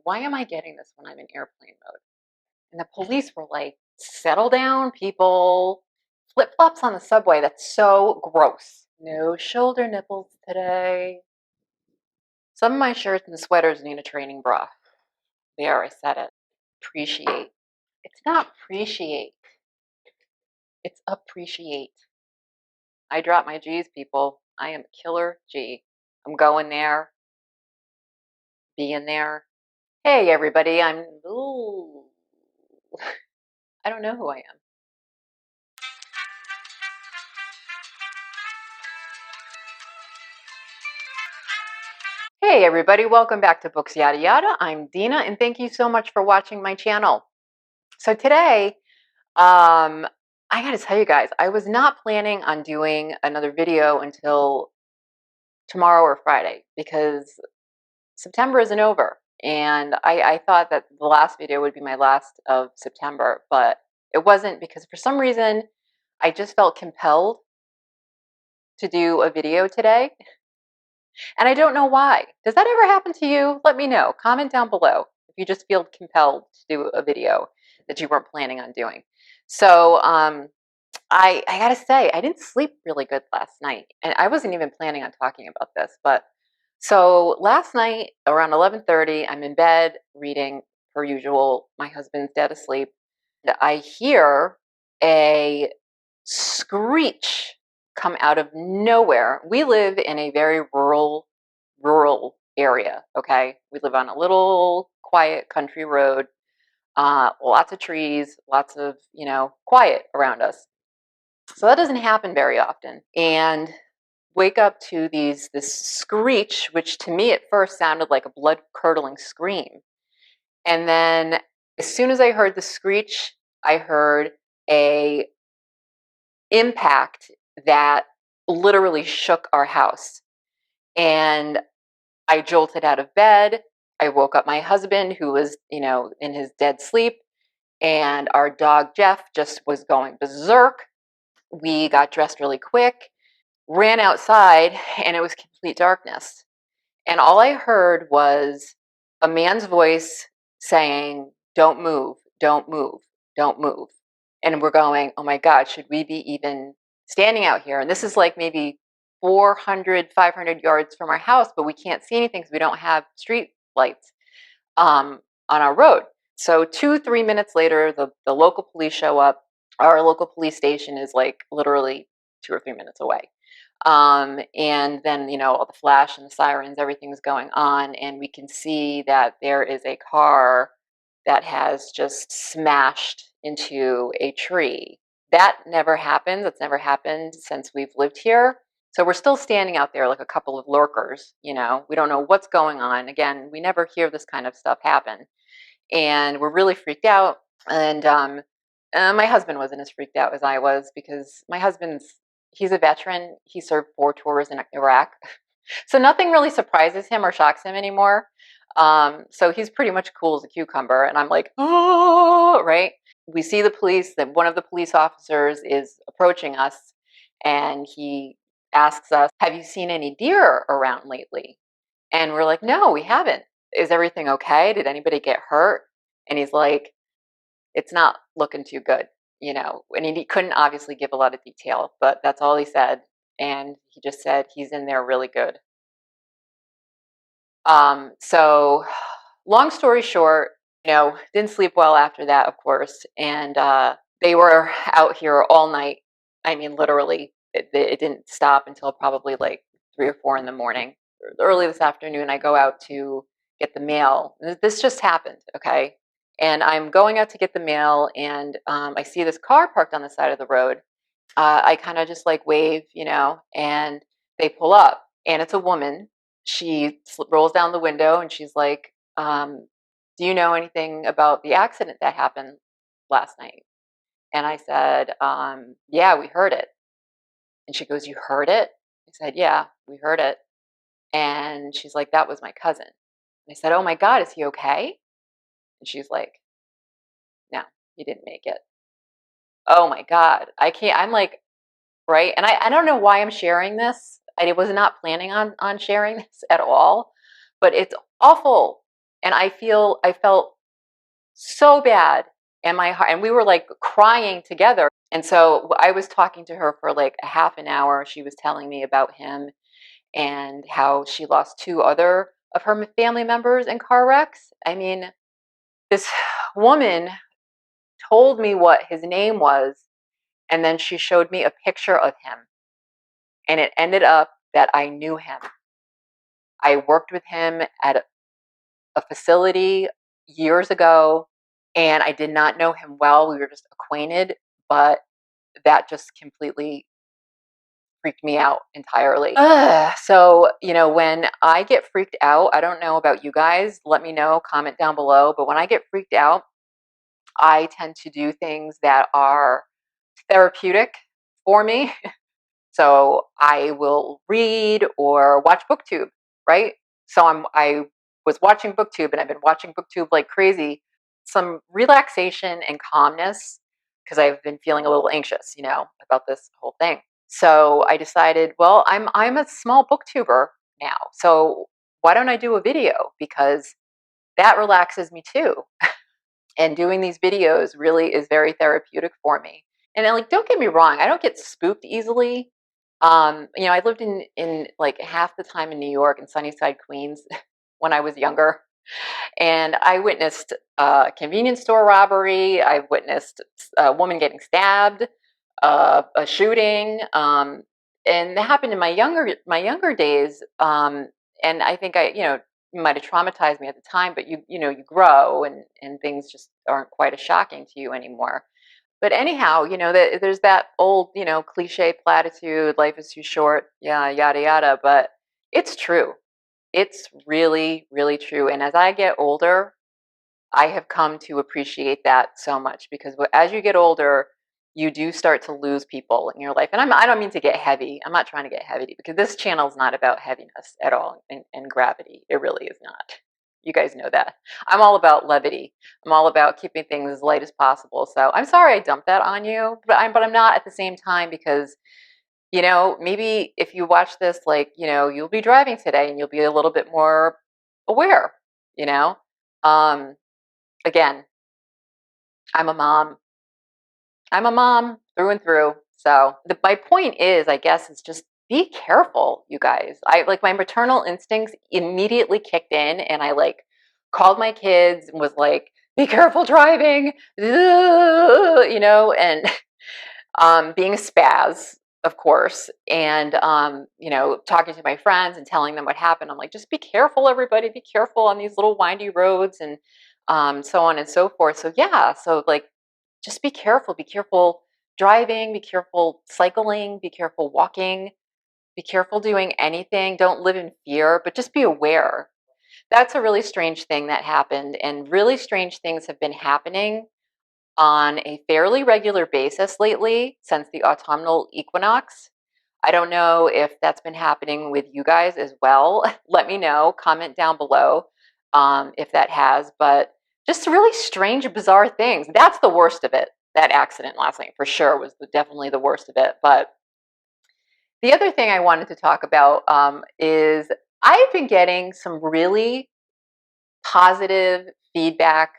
why am I getting this when I'm in airplane mode? And the police were like, settle down, people. Flip-flops on the subway, that's so gross. No shoulder nipples today. Some of my shirts and sweaters need a training bra. There, I said it. Appreciate. It's not appreciate. It's appreciate. I drop my G's, people. I am killer G. I'm going there, being there. Hey, everybody, ooh, I don't know who I am. Hey, everybody, welcome back to Books Yada Yada. I'm Dina, and thank you so much for watching my channel. So today, I gotta tell you guys, I was not planning on doing another video until tomorrow or Friday because September isn't over. And I thought that the last video would be my last of September, but it wasn't because for some reason I just felt compelled to do a video today. And I don't know why. Does that ever happen to you? Let me know. Comment down below if you just feel compelled to do a video that you weren't planning on doing. So I gotta say, I didn't sleep really good last night. And I wasn't even planning on talking about this, but so last night around 11:30, I'm in bed reading per usual. My husband's dead asleep. I hear a screech come out of nowhere. We live in a very rural area, okay? We live on a little quiet country road, lots of trees, lots of, quiet around us. So that doesn't happen very often. And wake up to this screech, which to me at first sounded like a blood-curdling scream. And then as soon as I heard the screech, I heard a impact that literally shook our house. And I jolted out of bed. I woke up my husband, who was, in his dead sleep. And our dog, Jeff, just was going berserk. We got dressed really quick, ran outside, and it was complete darkness. And all I heard was a man's voice saying, "Don't move, don't move, don't move." And we're going, oh my God, should we be even standing out here? And this is like maybe 400, 500 yards from our house, but we can't see anything because we don't have street lights on our road. So 2-3 minutes later, the local police show up. Our local police station is like literally 2 or 3 minutes away. And then, all the flash and the sirens, everything's going on. And we can see that there is a car that has just smashed into a tree. That never happens. It's never happened since we've lived here. So we're still standing out there like a couple of lurkers, we don't know what's going on. Again, we never hear this kind of stuff happen. And we're really freaked out. And my husband wasn't as freaked out as I was because my husband's, he's a veteran. He served 4 tours in Iraq. So nothing really surprises him or shocks him anymore. So he's pretty much cool as a cucumber. And I'm like, oh, right? We see the police, that one of the police officers is approaching us, and he asks us, have you seen any deer around lately? And we're like, no, we haven't. Is everything okay? Did anybody get hurt? And he's like, it's not looking too good, and he couldn't obviously give a lot of detail, but that's all he said. And he just said he's in there really good. So long story short, didn't sleep well after that, of course. And they were out here all night. I mean, literally, it didn't stop until probably like 3 or 4 in the morning. Early this afternoon, I go out to get the mail. This just happened, okay? And I'm going out to get the mail, and I see this car parked on the side of the road. I kind of just like wave, and they pull up, and it's a woman. She rolls down the window, and she's like, do you know anything about the accident that happened last night? And I said, yeah, we heard it. And she goes, you heard it? I said, yeah, we heard it. And she's like, that was my cousin. And I said, oh my God, is he okay? And she's like, no, he didn't make it. Oh my God, I can't, I'm like, right? And I don't know why I'm sharing this. I was not planning on sharing this at all, but it's awful. And I felt so bad in my heart, and we were like crying together. And so I was talking to her for like a half an hour. She was telling me about him and how she lost two other of her family members in car wrecks. I mean, this woman told me what his name was, and then she showed me a picture of him. And it ended up that I knew him. I worked with him at a facility years ago, and I did not know him well. We were just acquainted, but that just completely freaked me out entirely. So, when I get freaked out, I don't know about you guys. Let me know, comment down below. But when I get freaked out, I tend to do things that are therapeutic for me. So I will read or watch Booktube, right? So I was watching Booktube, and I've been watching Booktube like crazy. Some relaxation and calmness, because I've been feeling a little anxious, about this whole thing. So I decided, well, I'm a small booktuber now. So why don't I do a video? Because that relaxes me too. And doing these videos really is very therapeutic for me. And then, like, don't get me wrong, I don't get spooked easily. I lived in like half the time in New York and Sunnyside, Queens, when I was younger, and I witnessed a convenience store robbery. I've witnessed a woman getting stabbed, a shooting, and that happened in my younger days. And I think it might have traumatized me at the time, but you grow, and things just aren't quite as shocking to you anymore. But anyhow, there's that old, cliche platitude, life is too short, yeah, yada, yada. But it's true. It's really, really true. And as I get older, I have come to appreciate that so much, because as you get older, you do start to lose people in your life. And I don't mean to get heavy. I'm not trying to get heavy, because this channel is not about heaviness at all, and gravity. It really is not. You guys know that. I'm all about levity. I'm all about keeping things as light as possible. So I'm sorry I dumped that on you, but I'm not at the same time, because maybe if you watch this, like, you'll be driving today and you'll be a little bit more aware, you know? Um, Again, I'm a mom. I'm a mom through and through. So my point is, I guess, is just be careful, you guys. I like, my maternal instincts immediately kicked in, and I like called my kids and was like, "Be careful driving," and being a spaz, of course, and talking to my friends and telling them what happened. I'm like, just be careful, everybody. Be careful on these little windy roads, and so on and so forth. So yeah, so like, just be careful. Be careful driving. Be careful cycling. Be careful walking. Be careful doing anything. Don't live in fear, but just be aware. That's a really strange thing that happened, and really strange things have been happening on a fairly regular basis lately since the autumnal equinox. I don't know if that's been happening with you guys as well. Let me know, comment down below, if that has, but just really strange, bizarre things. That's the worst of it. That accident last night for sure was definitely the worst of it. But the other thing I wanted to talk about is I've been getting some really positive feedback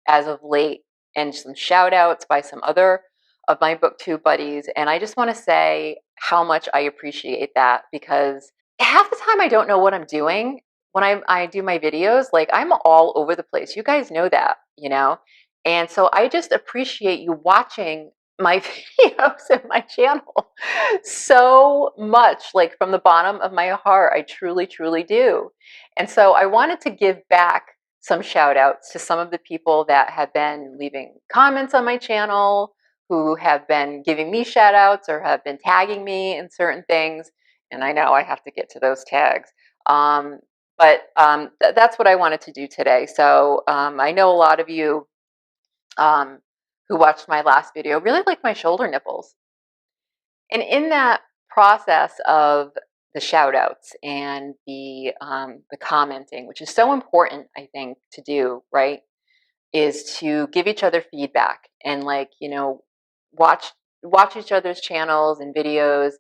as of late, and some shout outs by some other of my booktube buddies. And I just want to say how much I appreciate that, because half the time I don't know what I'm doing when I do my videos. Like, I'm all over the place. You guys know that, And so I just appreciate you watching my videos and my channel so much, like from the bottom of my heart. I truly, truly do. And so I wanted to give back some shout outs to some of the people that have been leaving comments on my channel, who have been giving me shout outs or have been tagging me in certain things. And I know I have to get to those tags. But that's what I wanted to do today. So I know a lot of you um, who watched my last video really like my shoulder nipples. And in that process of the shout outs and the commenting, which is so important, I think, to do, right, is to give each other feedback and, like, watch each other's channels and videos,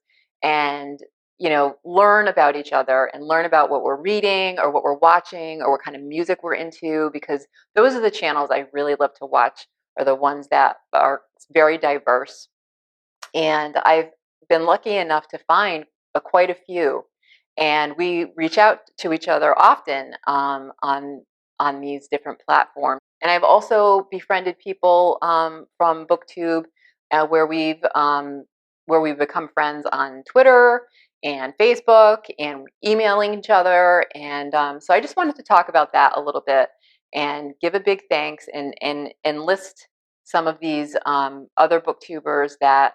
and learn about each other and learn about what we're reading or what we're watching or what kind of music we're into, because those are the channels I really love to watch, are the ones that are very diverse. And I've been lucky enough to find quite a few, and we reach out to each other often on these different platforms. And I've also befriended people from BookTube, where we've become friends on Twitter and Facebook and emailing each other. And so I just wanted to talk about that a little bit and give a big thanks and list some of these other booktubers that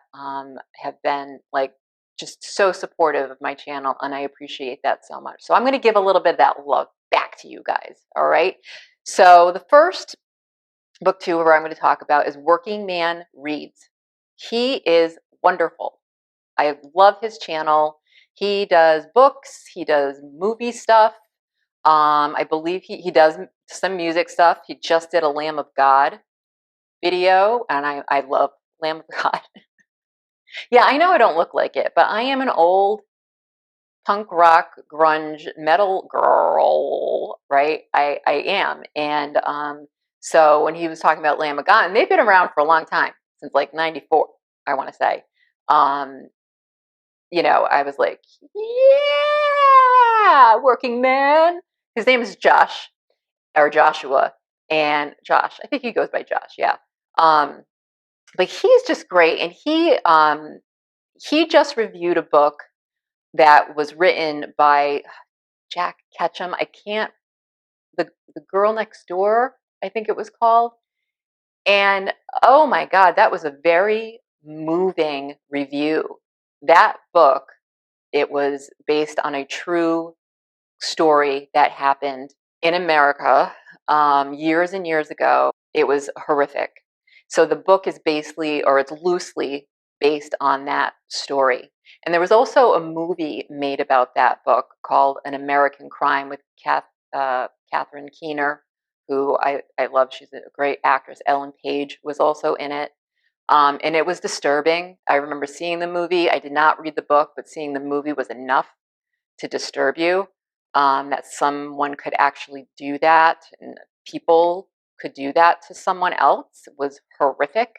have been like just so supportive of my channel, and I appreciate that so much. So I'm going to give a little bit of that love back to you guys. All right. So the first booktuber I'm going to talk about is Working Man Reads. He is wonderful. I love his channel. He does books. He does movie stuff. I believe he does some music stuff. He just did a Lamb of God video, and I love Lamb of God. Yeah, I know I don't look like it, but I am an old punk rock grunge metal girl, right? I am. And so when he was talking about Lamb of God, and they've been around for a long time, since like 94, I want to say. um I was like, yeah, Working Man. His name is Josh, or Joshua, and Josh, I think he goes by Josh, yeah. But he's just great, and he just reviewed a book that was written by Jack Ketchum. I can't the Girl Next Door, I think it was called. And oh my God, that was a very moving review. That book, it was based on a true story that happened in America years and years ago. It was horrific. So the book is basically, or it's loosely based on that story. And there was also a movie made about that book called An American Crime with Catherine Keener, who I love. She's a great actress. Ellen Page was also in it. And it was disturbing. I remember seeing the movie. I did not read the book, but seeing the movie was enough to disturb you, that someone could actually do that, and people could do that to someone else, was horrific.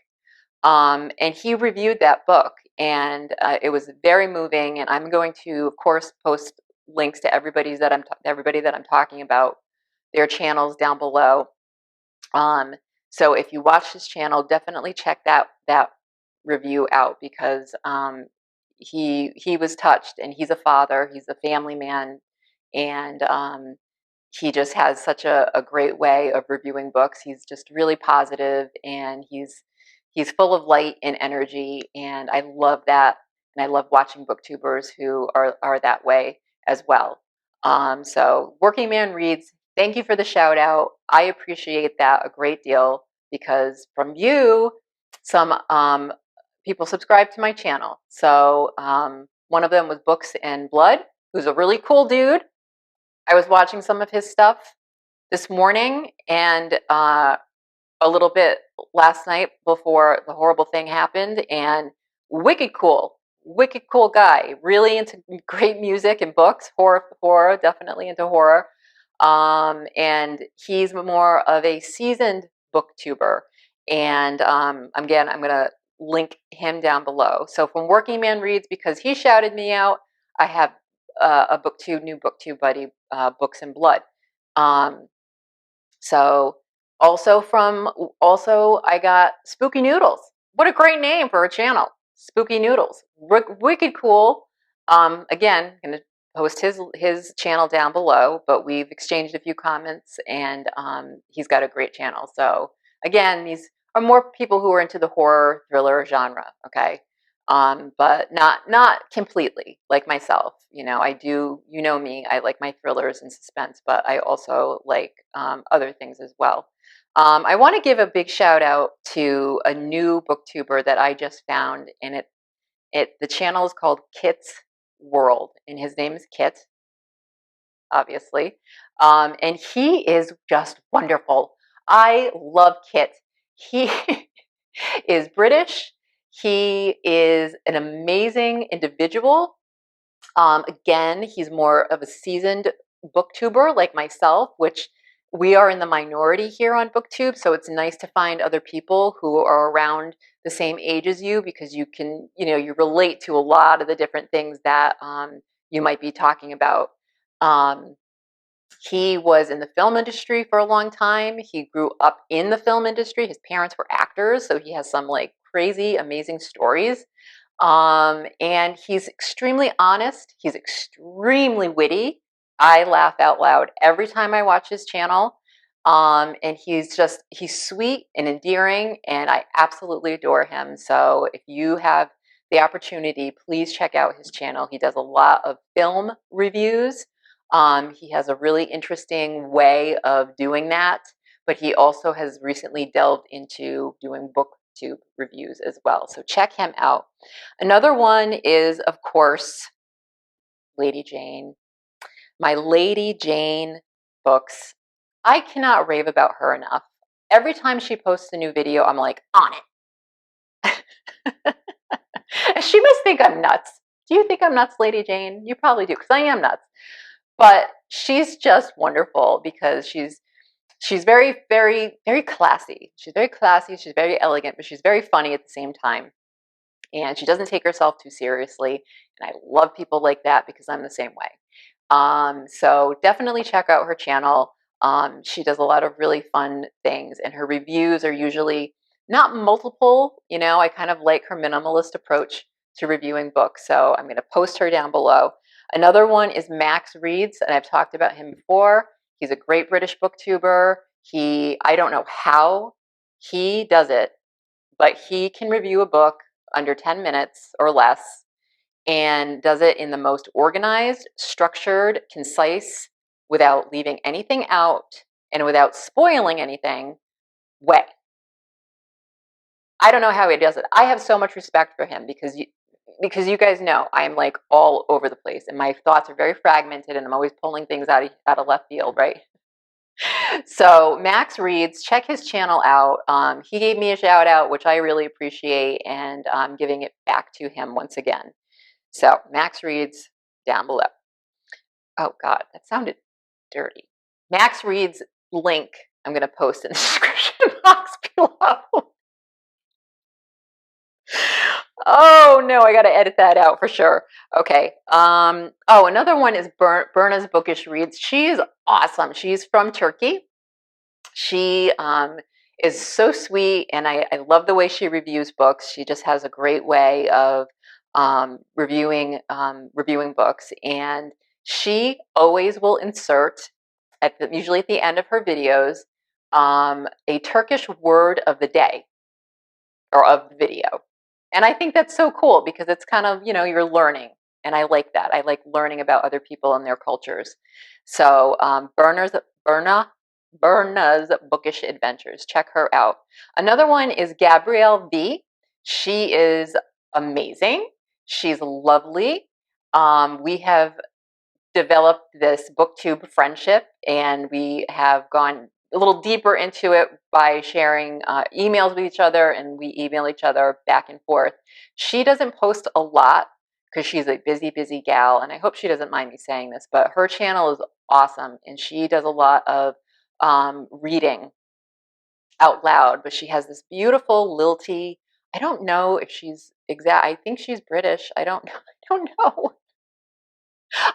And he reviewed that book, and it was very moving. And I'm going to, of course, post links to everybody that I'm talking about, their channels down below. So if you watch his channel, definitely check that review out, because he was touched, and he's a father, he's a family man, and he just has such a great way of reviewing books. He's just really positive, and he's full of light and energy, and I love that. And I love watching booktubers who are that way as well. So Working Man Reads, thank you for the shout out. I appreciate that a great deal, because from you, some people subscribe to my channel. So one of them was Books and Blood, who's a really cool dude. I was watching some of his stuff this morning, and a little bit last night before the horrible thing happened, and wicked cool guy, really into great music and books, horror, definitely into horror. And he's more of a seasoned booktuber. And again, I'm going to link him down below. So from Working Man Reads, because he shouted me out, I have a new booktube buddy, Books and Blood. So also I got Spooky Noodles. What a great name for a channel, Spooky Noodles. Wicked cool. Again, gonna post his channel down below, but we've exchanged a few comments, and he's got a great channel. So again, these are more people who are into the horror thriller genre, okay? But not completely like myself. I do, me, I like my thrillers and suspense, but I also like other things as well. I want to give a big shout out to a new booktuber that I just found, and the channel is called Kit's World, and his name is Kit, obviously. And he is just wonderful. I love Kit. He is British. He is an amazing individual. Again, he's more of a seasoned booktuber like myself, which we are in the minority here on Booktube. So it's nice to find other people who are around the same age as you, because you can, you relate to a lot of the different things that you might be talking about. Um, he was in the film industry for a long time. He grew up in the film industry. His parents were actors, so he has some like crazy, amazing stories. And he's extremely honest. He's extremely witty. I laugh out loud every time I watch his channel. And he's sweet and endearing, and I absolutely adore him. So if you have the opportunity, please check out his channel. He does a lot of film reviews. He has a really interesting way of doing that, but he also has recently delved into doing booktube reviews as well. So check him out. Another one is, of course, Lady Jane. My Lady Jane books. I cannot rave about her enough. Every time she posts a new video, I'm like, on it. She must think I'm nuts. Do you think I'm nuts, Lady Jane? You probably do, because I am nuts. But she's just wonderful because she's very, very, very classy. She's very classy. She's very elegant, but she's very funny at the same time. And she doesn't take herself too seriously. And I love people like that because I'm the same way. So definitely check out her channel. She does a lot of really fun things, and her reviews are usually not multiple. I kind of like her minimalist approach to reviewing books. So I'm going to post her down below. Another one is Max Reads, and I've talked about him before. He's a great British booktuber. I don't know how he does it, but he can review a book under 10 minutes or less, and does it in the most organized, structured, concise, without leaving anything out and without spoiling anything way. I don't know how he does it. I have so much respect for him because you guys know I'm like all over the place, and my thoughts are very fragmented, and I'm always pulling things out of left field, right? So Max Reads, check his channel out. He gave me a shout out, which I really appreciate, and I'm giving it back to him once again. So Max Reads down below. Oh God, that sounded dirty. Max Reads link I'm going to post in the description box below. Oh no, I got to edit that out for sure. Okay. Oh, another one is Berna's Bookish Reads. She's awesome. She's from Turkey. She is so sweet, and I love the way she reviews books. She just has a great way of reviewing books, and she always will insert usually at the end of her videos a Turkish word of the day or of the video. And I think that's so cool because it's kind of, you're learning. And I like that. I like learning about other people and their cultures. So Berna's Bookish Adventures. Check her out. Another one is Gabrielle V. She is amazing. She's lovely. We have developed this booktube friendship, and we have gone a little deeper into it by sharing emails with each other, and we email each other back and forth. She doesn't post a lot because she's a busy gal, and I hope she doesn't mind me saying this, but her channel is awesome, and she does a lot of reading out loud, but she has this beautiful lilty. I don't know if she's I think she's British. I don't know. I don't know.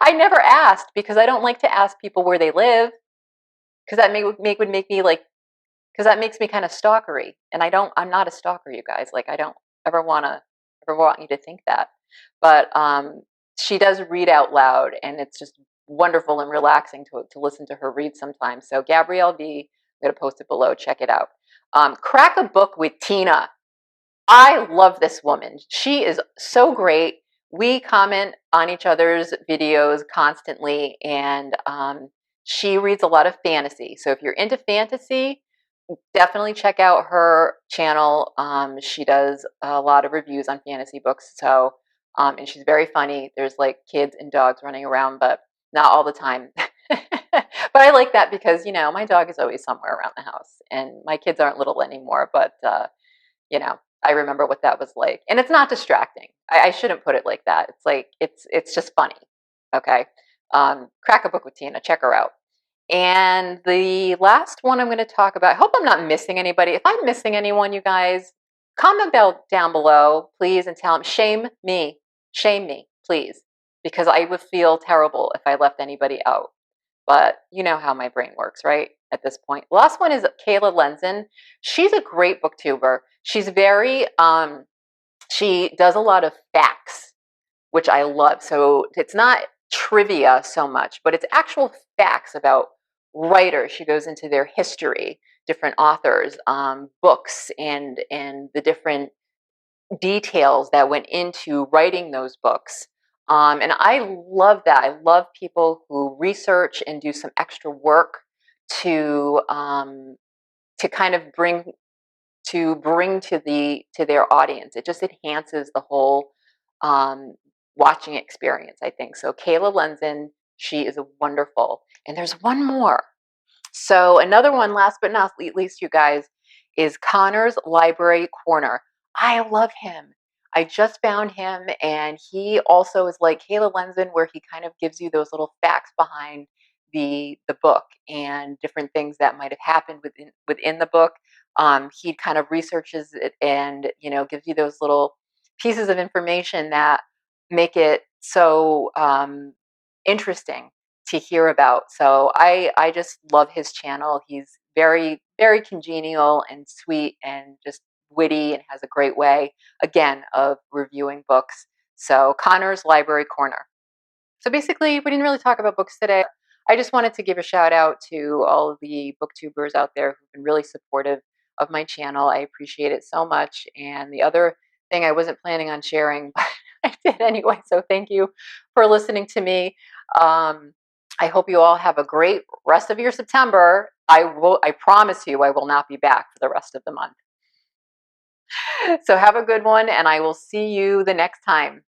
I never asked because I don't like to ask people where they live, because that would make me like, because that makes me kind of stalkery, and I'm not a stalker, you guys. Like, I don't ever want you to think that. But she does read out loud, and it's just wonderful and relaxing to listen to her read sometimes. So Gabrielle V, I'm going to post it below. Check it out. Crack a Book with Tina. I love this woman. She is so great. We comment on each other's videos constantly, and she reads a lot of fantasy. So if you're into fantasy, definitely check out her channel. She does a lot of reviews on fantasy books. So, and she's very funny. There's like kids and dogs running around, but not all the time. But I like that because, my dog is always somewhere around the house, and my kids aren't little anymore, but, I remember what that was like. And it's not distracting. I shouldn't put it like that. It's like it's just funny. Okay. Crack a Book with Tina. Check her out. And the last one I'm going to talk about, I hope I'm not missing anybody. If I'm missing anyone, you guys, comment down below, please, and tell them, shame me, please, because I would feel terrible if I left anybody out. But you know how my brain works, right? At this point. The last one is Kayla Lenzen. She's a great booktuber. She's very, she does a lot of facts, which I love. So it's not trivia so much, but it's actual facts about writers. She goes into their history, different authors, books, and the different details that went into writing those books. And I love that. I love people who research and do some extra work to kind of bring to their audience. It just enhances the whole um, watching experience, I think. So Kayla Lenzen, she is wonderful. And there's one more. So another one, last but not least, you guys, is Connor's Library Corner. I love him. I just found him, and he also is like Kayla Lenzen, where he kind of gives you those little facts behind the book and different things that might have happened within the book. He kind of researches it and gives you those little pieces of information that make it so interesting to hear about. So I just love his channel. He's very, very congenial and sweet and just witty and has a great way, again, of reviewing books. So Connor's Library Corner. So basically, we didn't really talk about books today. I just wanted to give a shout out to all of the booktubers out there who've been really supportive of my channel. I appreciate it so much. And the other thing I wasn't planning on sharing, but I did anyway. So thank you for listening to me. I hope you all have a great rest of your September. I promise you I will not be back for the rest of the month. So have a good one, and I will see you the next time.